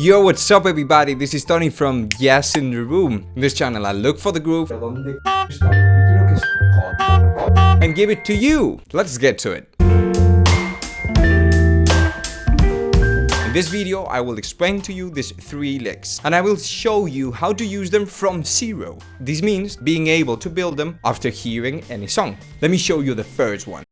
Yo, what's up everybody? This is Tony from Yes in the Room. In this channel I look for the groove and give it to you. Let's get to it. In this video I will explain to you these 3 licks and I will show you how to use them from zero. This means being able to build them after hearing any song. Let me show you the first one.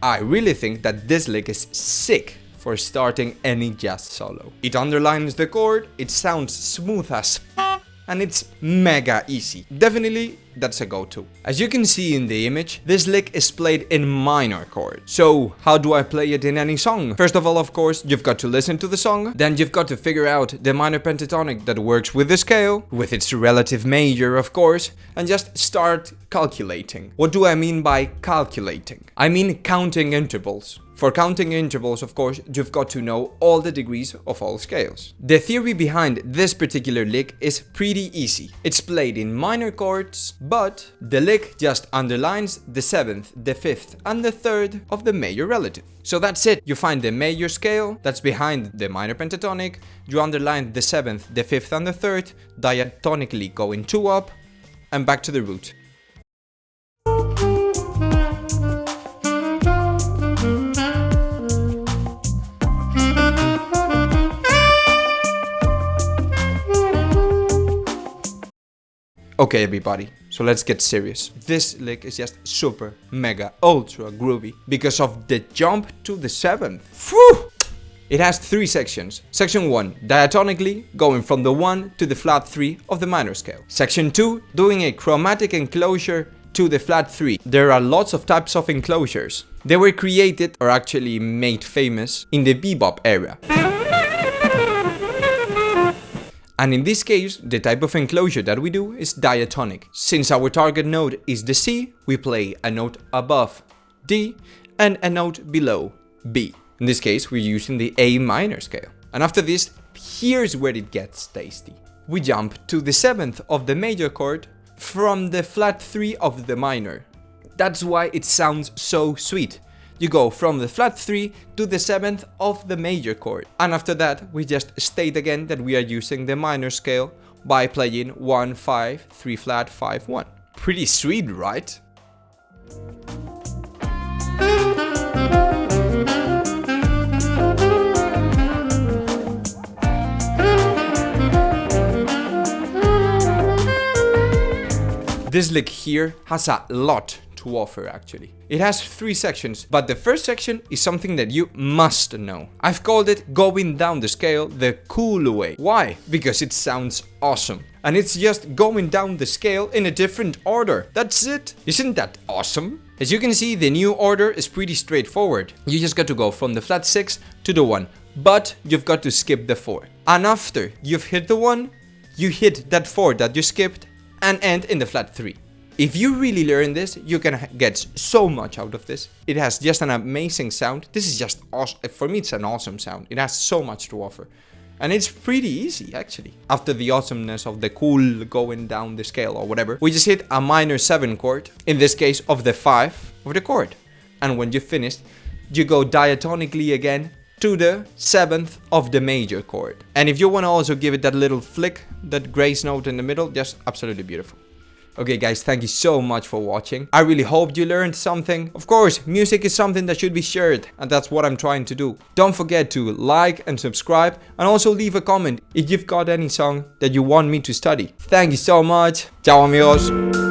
I really think that this lick is sick for starting any jazz solo. It underlines the chord, it sounds smooth as f, and it's mega easy. Definitely, that's a go-to. As you can see in the image, this lick is played in minor chords. So, how do I play it in any song? First of all, of course, you've got to listen to the song, then you've got to figure out the minor pentatonic that works with the scale, with its relative major, of course, and just start calculating. What do I mean by calculating? I mean counting intervals. For counting intervals, of course, you've got to know all the degrees of all scales. The theory behind this particular lick is pretty easy. It's played in minor chords, but the lick just underlines the 7th, the 5th, and the 3rd of the major relative. So that's it. You find the major scale that's behind the minor pentatonic, you underline the 7th, the 5th, and the 3rd, diatonically going 2 up, and back to the root. Okay everybody, so let's get serious. This lick is just super, mega, ultra groovy because of the jump to the 7th. Phew! It has 3 sections. Section 1, diatonically, going from the 1 to the flat 3 of the minor scale. Section 2, doing a chromatic enclosure to the flat 3. There are lots of types of enclosures. They were created, or actually made famous, in the bebop era. And in this case, the type of enclosure that we do is diatonic. Since our target note is the C, we play a note above D and a note below B. In this case, we're using the A minor scale. And after this, here's where it gets tasty. We jump to the 7th of the major chord from the flat 3 of the minor. That's why it sounds so sweet. You go from the flat 3 to the 7th of the major chord. And after that, we just state again that we are using the minor scale by playing 1, 5, 3 flat, 5, 1. Pretty sweet, right? This lick here has a lot to offer actually. It has 3 sections, but the first section is something that you must know. I've called it going down the scale the cool way. Why? Because it sounds awesome. And it's just going down the scale in a different order. That's it. Isn't that awesome? As you can see, the new order is pretty straightforward. You just got to go from the flat 6 to the 1, but you've got to skip the 4. And after you've hit the 1, you hit that 4 that you skipped and end in the flat 3. If you really learn this, you can get so much out of this. It has just an amazing sound. This is just awesome. For me, it's an awesome sound. It has so much to offer. And it's pretty easy, actually. After the awesomeness of the cool going down the scale or whatever, we just hit a minor 7 chord, in this case of the 5 of the chord. And when you're finished, you go diatonically again to the 7th of the major chord. And if you want to also give it that little flick, that grace note in the middle, just absolutely beautiful. Okay guys, thank you so much for watching. I really hope you learned something. Of course, music is something that should be shared, and that's what I'm trying to do. Don't forget to like and subscribe, and also leave a comment if you've got any song that you want me to study. Thank you so much. Ciao amigos.